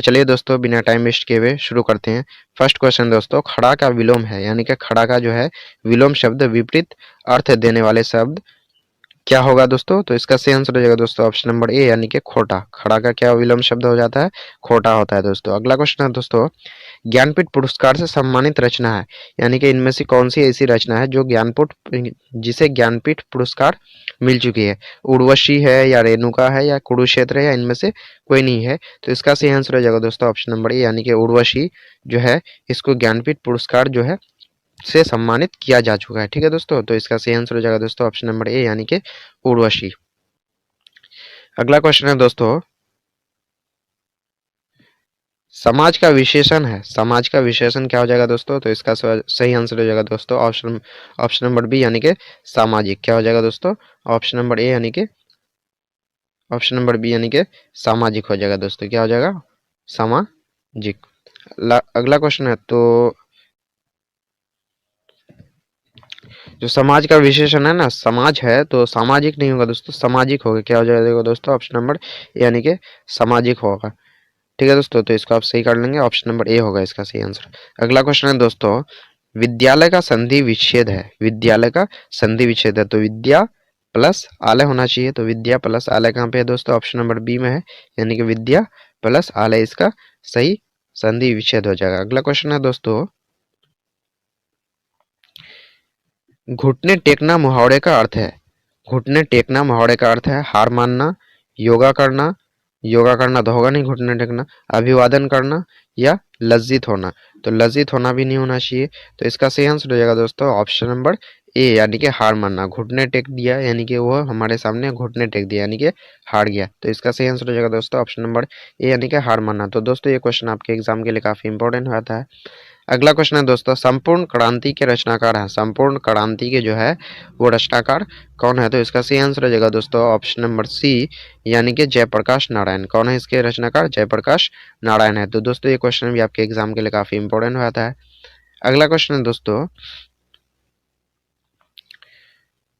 चलिए दोस्तों, बिना टाइम वेस्ट किए हुए शुरू करते हैं। फर्स्ट क्वेश्चन दोस्तों, खड़ा का विलोम है, यानी कि खड़ा का जो है विलोम शब्द, विपरीत अर्थ देने वाले शब्द क्या होगा दोस्तों? तो इसका सही आंसर हो जाएगा दोस्तों ऑप्शन नंबर ए, यानी कि खोटा। खड़ा का क्या विलोम शब्द हो जाता है? खोटा होता है दोस्तों। अगला क्वेश्चन है दोस्तों, ज्ञानपीठ पुरस्कार से सम्मानित रचना है, यानी कि इनमें से कौन सी ऐसी रचना है जो ज्ञानपीठ जिसे ज्ञानपीठ पुरस्कार मिल चुकी है? उर्वशी है, या रेणुका है, या कुरुक्षेत्र है, या इनमें से कोई नहीं है? तो इसका सही आंसर हो जाएगा दोस्तों ऑप्शन नंबर ए, यानी कि उर्वशी जो है, इसको ज्ञानपीठ पुरस्कार जो है से सम्मानित किया जा चुका है। ठीक है दोस्तों, तो इसका सही आंसर हो जाएगा दोस्तों ऑप्शन नंबर ए, यानी कि उर्वशी। अगला क्वेश्चन है दोस्तों, समाज का विशेषण है, समाज का विशेषण क्या हो जाएगा दोस्तों? तो इसका सही आंसर हो जाएगा दोस्तों ऑप्शन ऑप्शन नंबर बी, यानी कि सामाजिक। क्या हो जाएगा दोस्तों? ऑप्शन नंबर ए, यानी कि ऑप्शन नंबर बी, यानी कि सामाजिक हो जाएगा दोस्तों। क्या हो जाएगा? सामाजिक। अगला क्वेश्चन है, तो जो समाज का विशेषण है ना, समाज है, तो सामाजिक नहीं होगा दोस्तों, सामाजिक होगा। क्या हो जाएगा दोस्तों? ऑप्शन नंबर ए, यानी कि सामाजिक होगा। ठीक है दोस्तों, तो इसको आप सही कर लेंगे, ऑप्शन नंबर ए होगा इसका सही आंसर। अगला क्वेश्चन है दोस्तों, विद्यालय का संधि विच्छेद है, विद्यालय का संधि विच्छेद है, तो विद्या प्लस आलय होना चाहिए। तो विद्या प्लस आलय कहाँ पे है दोस्तों? ऑप्शन नंबर बी में है, यानी कि विद्या प्लस आलय इसका सही संधि विच्छेद हो जाएगा। अगला क्वेश्चन है दोस्तों, घुटने टेकना मुहावरे का अर्थ है, घुटने टेकना मुहावरे का अर्थ है हार मानना, योगा करना, योगा करना तो होगा नहीं, घुटने टेकना, अभिवादन करना, या लज्जित होना। तो लज्जित होना भी नहीं होना चाहिए, तो इसका सही आंसर हो जाएगा दोस्तों ऑप्शन नंबर ए, यानी कि हार मानना। घुटने टेक दिया यानी कि वो हमारे सामने घुटने टेक दिया, यानी कि हार गया, तो इसका सही आंसर हो जाएगा दोस्तों ऑप्शन नंबर ए, यानी कि हार मानना। तो दोस्तों ये क्वेश्चन आपके एग्जाम के लिए काफी इंपॉर्टेंट होता है। अगला क्वेश्चन है दोस्तों, संपूर्ण क्रांति के रचनाकार हैं, संपूर्ण क्रांति के जो है वो रचनाकार कौन है? तो इसका सही आंसर हो जाएगा दोस्तों ऑप्शन नंबर सी, यानी कि जयप्रकाश नारायण। कौन है इसके रचनाकार? जयप्रकाश नारायण है। तो दोस्तों ये क्वेश्चन भी आपके एग्जाम के लिए काफी इंपॉर्टेंट होता है। अगला क्वेश्चन है दोस्तों,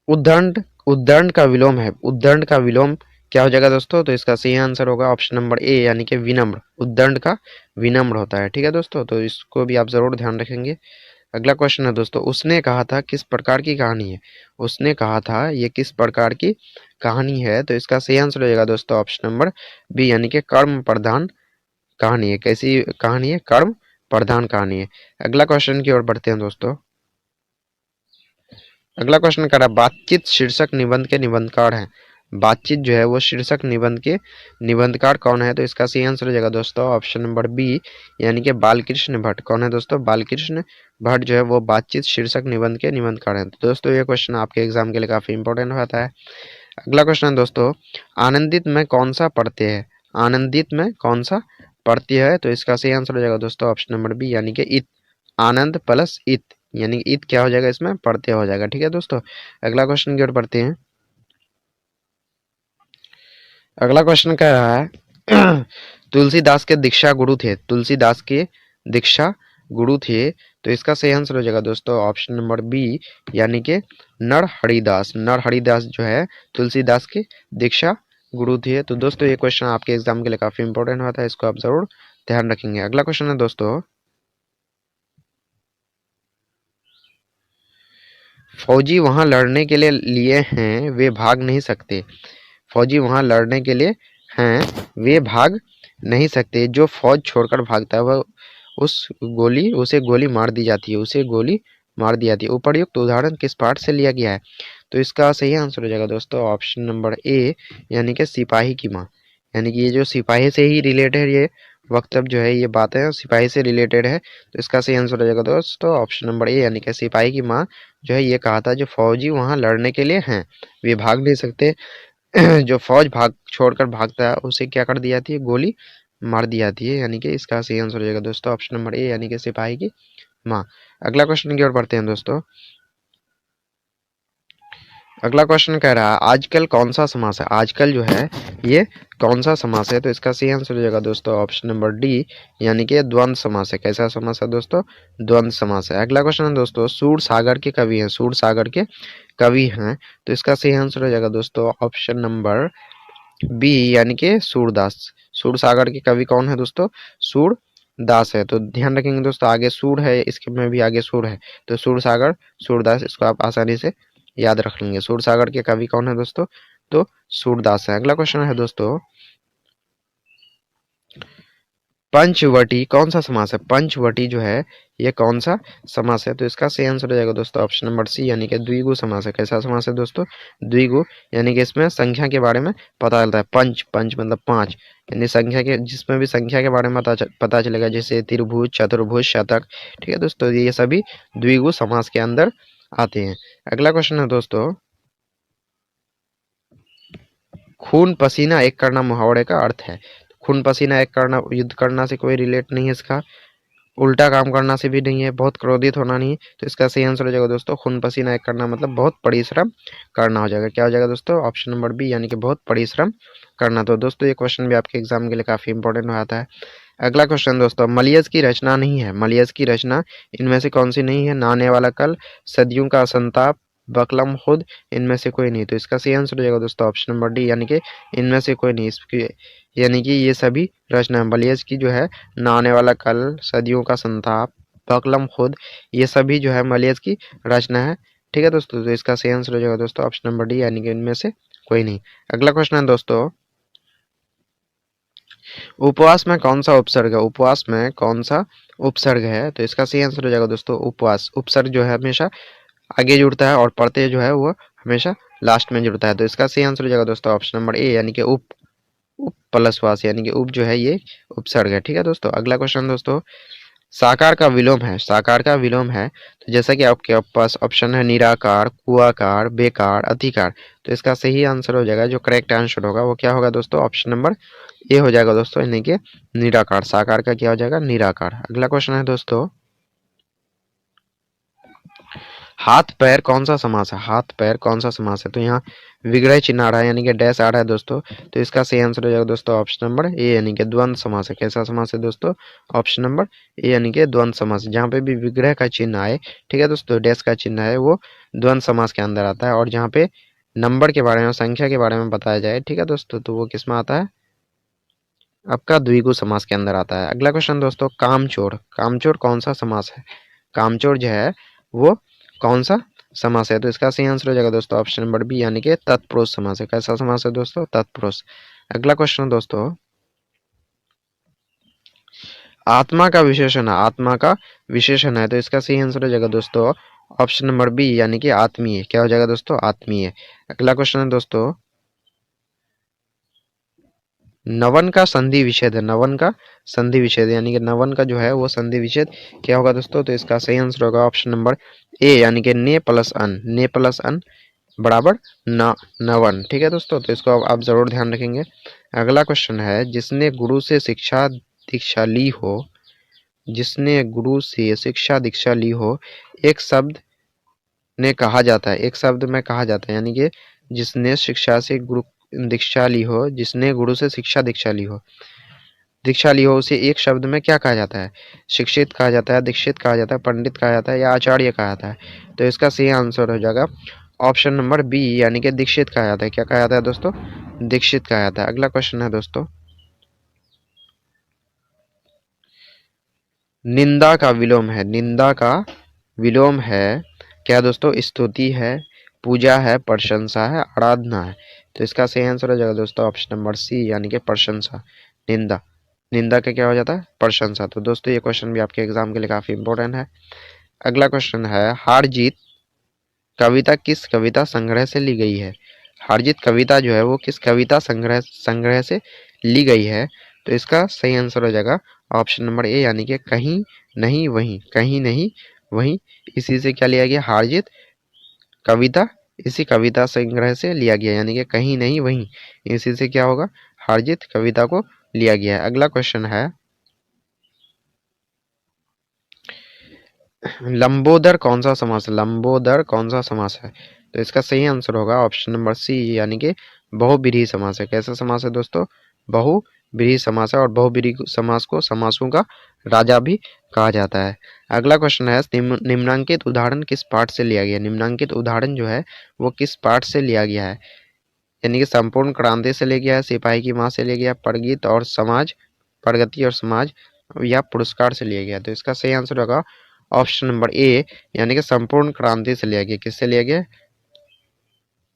उद्दंड, उद्दंड का विलोम है, उद्दंड का विलोम क्या हो जाएगा दोस्तों? तो इसका सही आंसर होगा ऑप्शन नंबर ए, यानी कि विनम्र। उद्दंड का विनम्र होता है। ठीक है दोस्तों, तो इसको भी आप जरूर ध्यान रखेंगे। अगला क्वेश्चन है दोस्तों, उसने कहा था किस प्रकार की कहानी है? उसने कहा था ये किस प्रकार की कहानी है? तो इसका सही आंसर हो जाएगा दोस्तों ऑप्शन नंबर बी, यानी कि कर्म प्रधान कहानी है। कैसी कहानी है? कर्म प्रधान कहानी है। अगला क्वेश्चन की ओर बढ़ते हैं दोस्तों। अगला क्वेश्चन कह रहा है, बातचीत शीर्षक निबंध के निबंधकार हैं, बातचीत जो है वो शीर्षक निबंध के निबंधकार कौन है? तो इसका सही आंसर हो जाएगा दोस्तों ऑप्शन नंबर बी, यानी कि बालकृष्ण भट्ट। कौन है दोस्तों? बालकृष्ण भट्ट जो है वो बातचीत शीर्षक निबंध के निबंधकार हैं। तो दोस्तों ये क्वेश्चन आपके एग्जाम के लिए काफी इंपॉर्टेंट होता है। अगला क्वेश्चन है दोस्तों, आनंदित में कौन सा प्रत्यय है? आनंदित में कौन सा प्रत्यय है? तो इसका सही आंसर हो जाएगा दोस्तों ऑप्शन नंबर बी, यानी कि इत। आनंद प्लस इत, यानी कि इत क्या हो जाएगा? इसमें प्रत्यय हो जाएगा। ठीक है दोस्तों, अगला क्वेश्चन की ओर बढ़ते हैं। अगला क्वेश्चन कह रहा है तुलसीदास के दीक्षा गुरु थे, तुलसीदास के दीक्षा गुरु थे, तो इसका सही आंसर हो जाएगा दोस्तों ऑप्शन नंबर बी, यानी कि नरहरिदास। नरहरिदास जो है तुलसीदास के दीक्षा गुरु थे। तो दोस्तों ये क्वेश्चन आपके एग्जाम के लिए काफी इंपॉर्टेंट होता है, इसको आप जरूर ध्यान रखेंगे। अगला क्वेश्चन है दोस्तों, फौजी वहां लड़ने के लिए हैं, वे भाग नहीं सकते। फौजी वहां लड़ने के लिए हैं, वे भाग नहीं सकते। जो फौज छोड़कर भागता है वह उसे गोली मार दी जाती है, उसे गोली मार दी जाती है। उपर्युक्त उदाहरण किस पाठ से लिया गया है? तो इसका सही आंसर हो जाएगा दोस्तों ऑप्शन नंबर ए, यानी कि सिपाही की माँ। यानी कि ये जो सिपाही से ही रिलेटेड ये वक्तव्य जो है, ये बातें सिपाही से रिलेटेड है, तो इसका सही आंसर हो जाएगा दोस्तों ऑप्शन नंबर ए, यानी कि सिपाही की माँ जो है ये कहा था जो फौजी वहां लड़ने के लिए हैं, वे भाग नहीं सकते। जो फौज भाग छोड़कर भागता है उसे क्या कर दी जाती है? गोली मार दी जाती है, यानी कि इसका सही आंसर हो जाएगा दोस्तों ऑप्शन नंबर ए, यानी कि सिपाही की माँ। अगला क्वेश्चन की ओर बढ़ते हैं दोस्तों। अगला क्वेश्चन कह रहा है, आजकल कौन सा समास है? आजकल जो है ये कौन सा समास है? तो इसका सही आंसर हो जाएगा दोस्तों ऑप्शन नंबर डी, यानी कि द्वंद्व समास है। कैसा समास है दोस्तों? द्वंद्व समास है। अगला क्वेश्चन है दोस्तों, सूर सागर के कवि हैं, सूर सागर के कवि हैं, तो इसका सही आंसर हो जाएगा दोस्तों ऑप्शन नंबर बी यानी कि सूरदास। सूरसागर के कवि कौन है दोस्तों? सूरदास है। तो ध्यान रखेंगे दोस्तों, आगे सूर है, इसके में भी आगे सूर है, तो सूरसागर, सूरदास, इसको आप आसानी से याद रख लेंगे। सूरसागर के कवि कौन है दोस्तों? तो सूरदास है। अगला क्वेश्चन है दोस्तों, पंचवटी कौन सा समास है? पंचवटी जो है ये कौन सा समास है? तो इसका सही आंसर हो जाएगा दोस्तों ऑप्शन नंबर सी, यानी कि द्विगु समास है। कैसा समास है दोस्तों? द्विगु, यानी कि इसमें संख्या के बारे में पता चलता है। पंच, पंच मतलब पांच, यानी संख्या के, जिसमें भी संख्या के बारे में पता चलेगा, जैसे त्रिभुज, चतुर्भुज, शतक। ठीक है दोस्तों, ये सभी द्विगु समास के अंदर आते हैं। अगला क्वेश्चन है दोस्तों, खून पसीना एक करना मुहावरे का अर्थ है। खून पसीना एक करना युद्ध करना से कोई रिलेट नहीं है इसका, उल्टा काम करना से भी नहीं है, बहुत क्रोधित होना नहीं है। तो इसका सही आंसर हो जाएगा दोस्तों खून पसीना एक करना मतलब बहुत परिश्रम करना हो जाएगा। क्या हो जाएगा दोस्तों? ऑप्शन नंबर बी, यानी कि बहुत परिश्रम करना। तो दोस्तों ये क्वेश्चन भी आपके एग्जाम के लिए काफी इंपॉर्टेंट हो जाता है। अगला क्वेश्चन दोस्तों, मलयज की रचना नहीं है, मलयज की रचना इनमें से कौन सी नहीं है? नहाने वाला कल, सदियों का संताप, बकलम खुद, इनमें से कोई नहीं। तो इसका सही आंसर हो जाएगा दोस्तों ऑप्शन नंबर डी, यानी कि इनमें से कोई नहीं। इसकी यानी कि ये सभी रचना मलयज की जो है, नहाने वाला कल, सदियों का संताप, बकलम खुद, ये सभी जो है मलयज की रचना है। ठीक है दोस्तों, तो इसका सही आंसर हो जाएगा दोस्तों ऑप्शन नंबर डी, यानी कि इनमें से कोई नहीं। अगला क्वेश्चन है दोस्तों, उपवास में कौन सा उपसर्ग है? उपवास में कौन सा उपसर्ग है? तो इसका सही आंसर हो जाएगा दोस्तों उपवास। उपसर्ग जो है हमेशा आगे जुड़ता है और प्रत्यय जो है वो हमेशा लास्ट में जुड़ता है। तो इसका सही आंसर हो जाएगा दोस्तों ऑप्शन नंबर ए, यानी कि उप, उप प्लस वास, यानी कि उप जो है ये उपसर्ग है। ठीक है दोस्तों, अगला क्वेश्चन दोस्तों, साकार का विलोम है, साकार का विलोम है। तो जैसा कि आपके पास ऑप्शन है निराकार, कुआकार, बेकार, अधिकार। तो इसका सही आंसर हो जाएगा, जो करेक्ट आंसर होगा वो क्या होगा दोस्तों? ऑप्शन नंबर ए हो जाएगा दोस्तों, यानी कि निराकार। साकार का क्या हो जाएगा? निराकार। अगला क्वेश्चन है दोस्तों, हाथ पैर कौन सा समास है? हाथ पैर कौन सा समास है? तो यहाँ विग्रह चिन्ह आ रहा है, यानी कि डैश आ रहा है दोस्तों। तो इसका सही आंसर हो जाएगा दोस्तों ऑप्शन नंबर ए, यानी कि द्वंद्व समास है। कैसा समास है दोस्तों? ऑप्शन नंबर ए, यानी कि द्वंद्व समास। जहाँ पे भी विग्रह का चिन्ह आए, ठीक है दोस्तों, डैश का चिन्ह है, वो द्वंद्व समास के अंदर आता है। और जहाँ पे नंबर के बारे में, संख्या के बारे में बताया जाए, ठीक है दोस्तों, तो वो किसमें आता है? आपका द्विगु समास के अंदर आता है। अगला क्वेश्चन दोस्तों, कामचोर, कामचोर कौन सा समास है? कामचोर जो है वो कौन सा समास है? तो इसका सही आंसर हो जाएगा दोस्तों ऑप्शन नंबर बी, यानी कि तत्पुरुष समास है। कैसा समास है दोस्तों? तत्पुरुष। अगला क्वेश्चन दोस्तों, आत्मा का विशेषण है, आत्मा का विशेषण है। तो इसका सही आंसर हो जाएगा दोस्तों ऑप्शन नंबर बी, यानी कि आत्मीय। क्या हो जाएगा दोस्तों? आत्मीय। अगला क्वेश्चन है दोस्तों, नवन का संधि विच्छेद है, नवन का संधि विच्छेद, यानी कि नवन का जो है वो संधि विच्छेद क्या होगा दोस्तों? तो इसका सही आंसर होगा ऑप्शन नंबर ए, यानी कि ने प्लस अन, ने प्लस अन बराबर न, नवन। ठीक है दोस्तों, तो इसको आप जरूर ध्यान रखेंगे। अगला क्वेश्चन है, जिसने गुरु से शिक्षा दीक्षा ली हो, जिसने गुरु से शिक्षा दीक्षा ली हो, एक शब्द ने कहा जाता है, एक शब्द में कहा जाता है, यानी कि जिसने शिक्षा से गुरु दीक्षा ली हो, जिसने गुरु से शिक्षा दीक्षा ली हो, दीक्षा ली हो, उसे एक शब्द में क्या कहा जाता है? शिक्षित कहा जाता है, दीक्षित कहा जाता है, पंडित कहा जाता है, या आचार्य कहा जाता है? तो इसका सही आंसर हो जाएगा ऑप्शन नंबर बी, यानी कि दीक्षित कहा जाता है। क्या कहा जाता है दोस्तों? दीक्षित कहा जाता है। अगला क्वेश्चन है दोस्तों, निंदा का विलोम है, निंदा का विलोम है क्या दोस्तों? स्तुति है, पूजा है, प्रशंसा है, आराधना है। तो इसका सही आंसर हो जाएगा दोस्तों ऑप्शन नंबर सी, यानी कि प्रशंसा। निंदा, निंदा का क्या हो जाता है? प्रशंसा। तो दोस्तों ये क्वेश्चन भी आपके एग्जाम के लिए काफी इंपॉर्टेंट है। अगला क्वेश्चन है, हार जीत कविता किस कविता संग्रह से ली गई है? हार जीत कविता जो है वो किस कविता संग्रह संग्रह से ली गई है? तो इसका सही आंसर हो जाएगा ऑप्शन नंबर ए, यानी कि कहीं नहीं वहीं, कहीं नहीं वहीं। इसी से क्या लिया गया? हार जीत कविता इसी कविता संग्रह से लिया गया, यानी कि कहीं नहीं वहीं, इसी से क्या होगा? हार जीत कविता को लिया गया है। अगला क्वेश्चन है, लंबोदर कौन सा समास है? लंबोदर कौन सा समास है? तो इसका सही आंसर होगा ऑप्शन नंबर सी, यानी कि बहुब्रीहि समास है। कैसा समास है दोस्तों? बहुब्रीहि समास है, और बहुब्रीहि समास को समासों का राजा भी कहा जाता है। अगला क्वेश्चन है, निम्नांकित उदाहरण किस पाठ से लिया गया? निम्नांकित उदाहरण जो है वो किस पाठ से लिया गया है? यानी कि संपूर्ण क्रांति से ले गया, सिपाही की माँ से ले गया, प्रगति और समाज, प्रगति और समाज, या पुरस्कार से लिया गया। तो इसका सही आंसर होगा ऑप्शन नंबर ए, यानी कि संपूर्ण क्रांति से लिया गया। किससे लिया गया?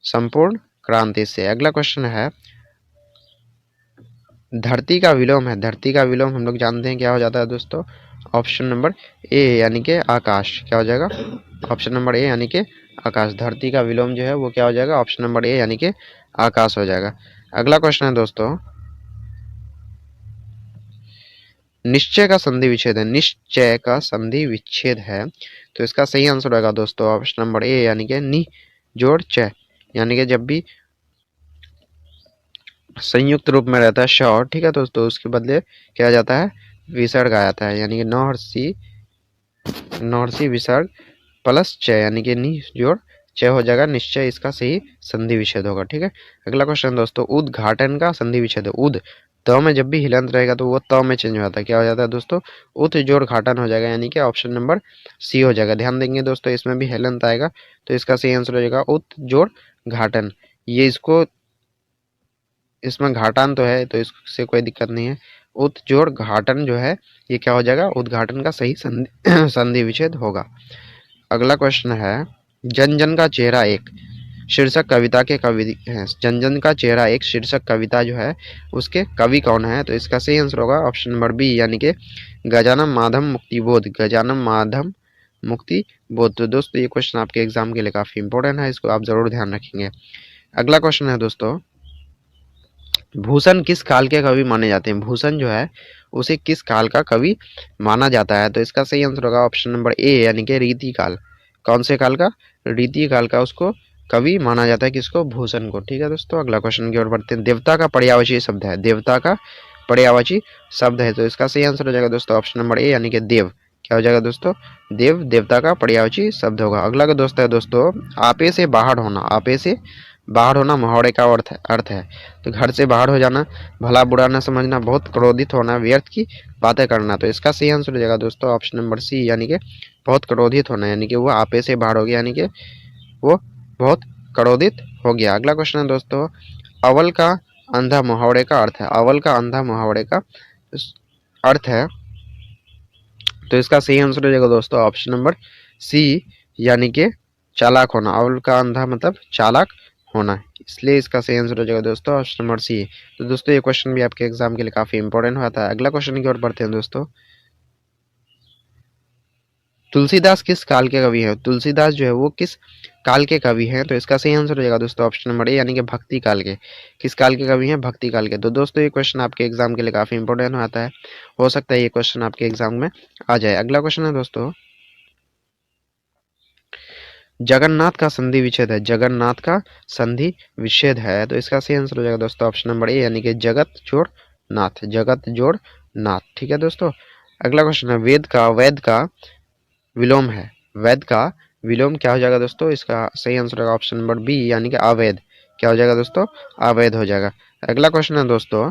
संपूर्ण क्रांति से। अगला क्वेश्चन है, धरती का विलोम है, धरती का विलोम हम लोग जानते हैं क्या हो जाता है दोस्तों? ऑप्शन नंबर ए यानी कि आकाश। क्या हो जाएगा? ऑप्शन नंबर ए यानी कि आकाश। धरती का विलोम जो है वो क्या हो जाएगा? ऑप्शन नंबर ए यानी कि आकाश हो जाएगा। अगला क्वेश्चन है दोस्तों, निश्चय का संधि विच्छेद है, निश्चय का संधि विच्छेद है, तो इसका सही आंसर होगा दोस्तों ऑप्शन नंबर ए यानी कि नि जोड़ च। यानी कि जब भी संयुक्त रूप में रहता है श, ठीक है दोस्तों, उसके बदले क्या आ जाता है? विसर्ग आ जाता है, यानी कि नौहर्षी विसर्ग प्लस च, यानी कि नि जोड़ च हो जाएगा निश्चय, इसका सही संधि विच्छेद होगा। ठीक है, अगला क्वेश्चन दोस्तों, उद्घाटन का संधि विच्छेद है। उद त में जब भी हिलंत रहेगा तो वो त में चेंज हो जाता है। क्या हो जाता है दोस्तों? उत जोड़ घाटन हो जाएगा, यानी कि ऑप्शन नंबर सी हो जाएगा। ध्यान देंगे दोस्तों, इसमें भी हिलंत आएगा तो इसका सही आंसर हो जाएगा उत जोड़ घाटन। ये इसको, इसमें घाटान तो है तो इससे कोई दिक्कत नहीं है। उत जोड़ घाटन जो है ये क्या हो जाएगा? उद्घाटन का सही संधि संधि विच्छेद होगा। अगला क्वेश्चन है, जन जन का चेहरा एक शीर्षक कविता के कवि हैं। जन जन का चेहरा एक शीर्षक कविता जो है उसके कवि कौन है? तो इसका सही आंसर होगा ऑप्शन नंबर बी, यानी कि गजानन माधव मुक्तिबोध। गजानन माधव मुक्तिबोध। तो दोस्तों ये क्वेश्चन आपके एग्जाम के लिए काफी इंपॉर्टेंट है, इसको आप जरूर ध्यान रखेंगे। अगला क्वेश्चन है दोस्तों, भूषण किस काल के कवि माने जाते हैं? भूषण जो है उसे किस काल का कवि माना जाता है? तो इसका सही आंसर होगा ऑप्शन नंबर ए, यानी कि रीति काल। कौन से काल का? रीति काल का उसको कवि माना जाता है। किसको? भूषण को। ठीक है दोस्तों, अगला क्वेश्चन की ओर बढ़ते हैं। देवता का पर्यायवाची शब्द है, देवता का पर्यायवाची शब्द है, तो इसका सही आंसर हो जाएगा दोस्तों ऑप्शन नंबर ए, यानी कि देव। क्या हो जाएगा दोस्तों? देव देवता का पर्यायवाची शब्द होगा। अगला का दोस्त है दोस्तों, आपे से बाहर होना। आपे से बाहर होना मुहावरे का अर्थ है। तो घर से बाहर हो जाना, भला बुरा न समझना, बहुत क्रोधित होना, व्यर्थ की बातें करना। तो इसका सही आंसर हो जाएगा दोस्तों ऑप्शन नंबर सी, यानी कि बहुत क्रोधित होना, यानी कि वो आपे से बाहर हो गया, यानी कि वो बहुत क्रोधित हो गया। अगला क्वेश्चन है दोस्तों, अवल का अंधा मुहावरे का अर्थ है। अवल का अंधा मुहावरे का अर्थ है, तो इसका सही आंसर हो जाएगा दोस्तों ऑप्शन नंबर सी, यानी कि चालाक होना। अवल का अंधा मतलब चालाक होना, इसलिए इसका सही आंसर हो जाएगा दोस्तों ऑप्शन नंबर सी। तो दोस्तों ये क्वेश्चन भी आपके एग्जाम के लिए काफी इंपॉर्टेंट होता है। अगला क्वेश्चन की ओर बढ़ते हैं दोस्तों, तुलसीदास किस काल के कवि हैं? तुलसीदास जो है वो किस काल के कवि हैं? तो इसका सही आंसर हो जाएगा दोस्तों ऑप्शन नंबर ए, यानी कि भक्ति काल के। किस काल के कवि हैं? भक्ति काल के। तो दोस्तों ये क्वेश्चन आपके एग्जाम के लिए काफी इंपॉर्टेंट होता है, हो सकता है ये क्वेश्चन आपके एग्जाम में आ जाए। अगला क्वेश्चन है दोस्तों, जगन्नाथ का संधि विच्छेद है। जगन्नाथ का संधि विच्छेद है, तो इसका सही आंसर हो जाएगा दोस्तों ऑप्शन नंबर ए, यानी कि जगत जोड़ नाथ। जगत जोड़ नाथ। ठीक है दोस्तों, अगला क्वेश्चन है, वैद का विलोम है। वैद का विलोम क्या हो जाएगा दोस्तों? इसका सही आंसर होगा ऑप्शन नंबर बी, यानी कि अवैध। क्या हो जाएगा दोस्तों? अवैध हो जाएगा। अगला क्वेश्चन है दोस्तों,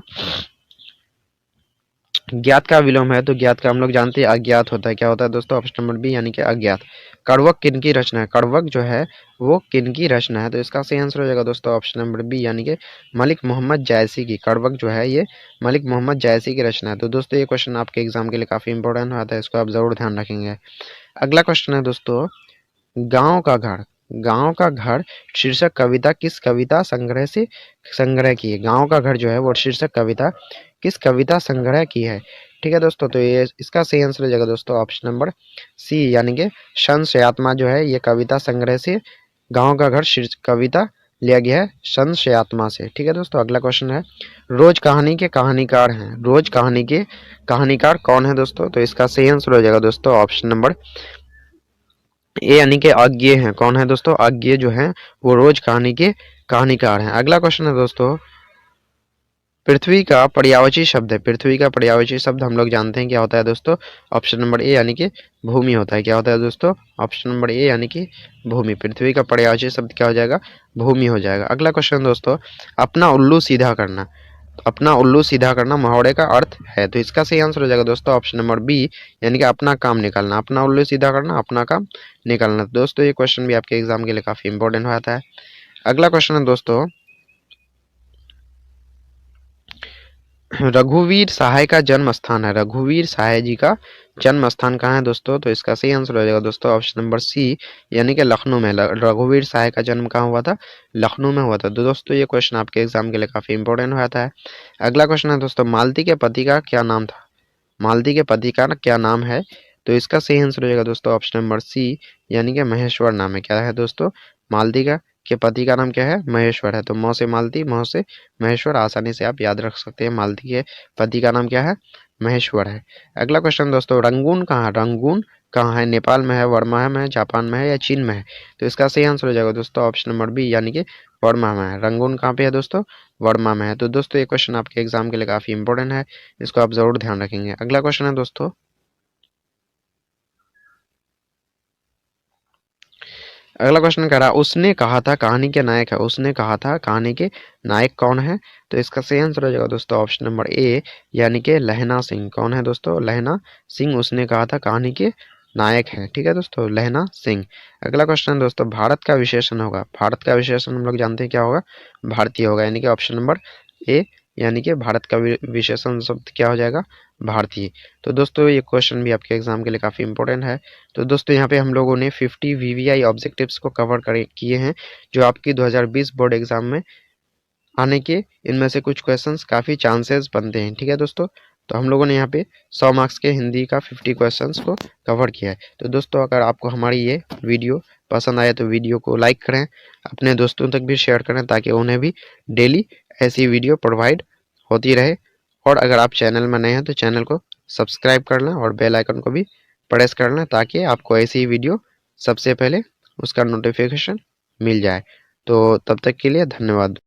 ज्ञात का विलोम है, तो ज्ञात का हम लोग जानते हैं अज्ञात होता है। क्या होता है दोस्तों? ऑप्शन नंबर बी, यानी कि अज्ञात। कड़वक किनकी रचना है? कड़वक जो है वो किनकी रचना है? तो इसका सही आंसर हो जाएगा दोस्तों ऑप्शन नंबर बी, यानी कि मलिक मोहम्मद जायसी की। कड़वक जो है ये मलिक मोहम्मद जायसी की रचना है। तो दोस्तों ये क्वेश्चन आपके एग्जाम के लिए काफी इंपॉर्टेंट होता है, इसको आप जरूर ध्यान रखेंगे। अगला क्वेश्चन है दोस्तों, गांव का घर। गांव का घर शीर्षक कविता किस कविता संग्रह से संग्रह की है? गांव का घर जो है वो शीर्षक कविता किस कविता संग्रह की है? ठीक है दोस्तों, तो ये इसका सही आंसर हो जाएगा दोस्तों ऑप्शन नंबर सी, यानी कि संशयात्मा जो है ये कविता संग्रह से गांव का घर शीर्षक कविता लिया गया है संशयात्मा से। ठीक है दोस्तों, अगला क्वेश्चन है, रोज कहानी के कहानीकार हैं। रोज कहानी के कहानीकार कौन है दोस्तों? तो इसका सही आंसर हो जाएगा दोस्तों ऑप्शन नंबर ए, यानी कि अज्ञेय हैं। कौन है दोस्तों? अज्ञेय जो है वो रोज कहानी के कहानीकार हैं। अगला क्वेश्चन है दोस्तों, पृथ्वी का पर्यायवाची शब्द है। पृथ्वी का पर्यायवाची शब्द हम लोग जानते हैं क्या होता है दोस्तों? ऑप्शन नंबर ए, यानी कि भूमि होता है। क्या होता है दोस्तों? ऑप्शन नंबर ए, यानी कि भूमि। पृथ्वी का पर्यायवाची शब्द क्या हो जाएगा? भूमि हो जाएगा। अगला क्वेश्चन दोस्तों, अपना उल्लू सीधा करना। अपना उल्लू सीधा करना मुहावरे का अर्थ है, तो इसका सही आंसर हो जाएगा दोस्तों ऑप्शन नंबर बी, यानी कि अपना काम निकालना। अपना उल्लू सीधा करना, अपना काम निकालना। दोस्तों ये क्वेश्चन भी आपके एग्जाम के लिए काफी इंपॉर्टेंट होता है। अगला क्वेश्चन है दोस्तों, रघुवीर सहाय का जन्म स्थान है, रघुवीर सहाय जी का जन्म स्थान कहाँ है दोस्तों? तो इसका सही आंसर हो जाएगा दोस्तों ऑप्शन नंबर सी, यानी कि लखनऊ में। रघुवीर सहाय का जन्म कहाँ हुआ था? लखनऊ में हुआ था। तो दोस्तों ये क्वेश्चन आपके एग्जाम के लिए काफी इंपॉर्टेंट हो जाता है। अगला क्वेश्चन है दोस्तों, मालती के पति का क्या नाम था? मालती के पति का क्या नाम है? तो इसका सही आंसर हो जाएगा दोस्तों ऑप्शन नंबर सी, यानी कि महेश्वर नाम है। क्या है दोस्तों? मालती का के पति का नाम क्या है? महेश्वर है। तो मौ से मालती, मौ से महेश्वर, आसानी से आप याद रख सकते हैं। मालती के पति का नाम क्या है? महेश्वर है। अगला क्वेश्चन दोस्तों, रंगून कहाँ है? रंगून कहाँ है? नेपाल में है, वर्मा में है, जापान में है या चीन में है? तो इसका सही आंसर हो जाएगा दोस्तों ऑप्शन नंबर बी, यानी कि वर्मा में है। रंगून कहाँ पे है दोस्तों? वर्मा में है। तो दोस्तों ये क्वेश्चन आपके एग्जाम के लिए काफी इंपॉर्टेंट है, इसको आप जरूर ध्यान रखेंगे। अगला क्वेश्चन है दोस्तों, अगला क्वेश्चन कह रहा है, उसने कहा था कहानी के नायक है। उसने कहा था कहानी के नायक कौन है? तो इसका सही आंसर हो जाएगा दोस्तों ऑप्शन नंबर ए, यानी कि लहना सिंह। कौन है दोस्तों? लहना सिंह उसने कहा था कहानी के नायक है। ठीक है दोस्तों, लहना सिंह। अगला क्वेश्चन है दोस्तों, भारत का विशेषण होगा। भारत का विशेषण हम लोग जानते हैं क्या होगा? भारतीय होगा, यानी कि ऑप्शन नंबर ए, यानी कि भारत का विशेषण शब्द क्या हो जाएगा? भारतीय। तो दोस्तों ये क्वेश्चन भी आपके एग्जाम के लिए काफी इंपॉर्टेंट है। तो दोस्तों यहाँ पे हम लोगों ने 50 वीवीआई ऑब्जेक्टिव्स को कवर किए हैं, जो आपकी 2020 बोर्ड एग्जाम में आने के इनमें से कुछ क्वेश्चंस काफ़ी चांसेस बनते हैं। ठीक है दोस्तों, तो हम लोगों ने यहाँ पे 100 मार्क्स के हिंदी का 50 क्वेश्चंस को कवर किया है। तो दोस्तों अगर आपको हमारी ये वीडियो पसंद आए तो वीडियो को लाइक करें, अपने दोस्तों तक भी शेयर करें, ताकि उन्हें भी डेली ऐसी वीडियो प्रोवाइड होती रहे। और अगर आप चैनल में नए हैं तो चैनल को सब्सक्राइब कर लें और बेल आइकन को भी प्रेस कर लें, ताकि आपको ऐसी ही वीडियो सबसे पहले उसका नोटिफिकेशन मिल जाए। तो तब तक के लिए धन्यवाद।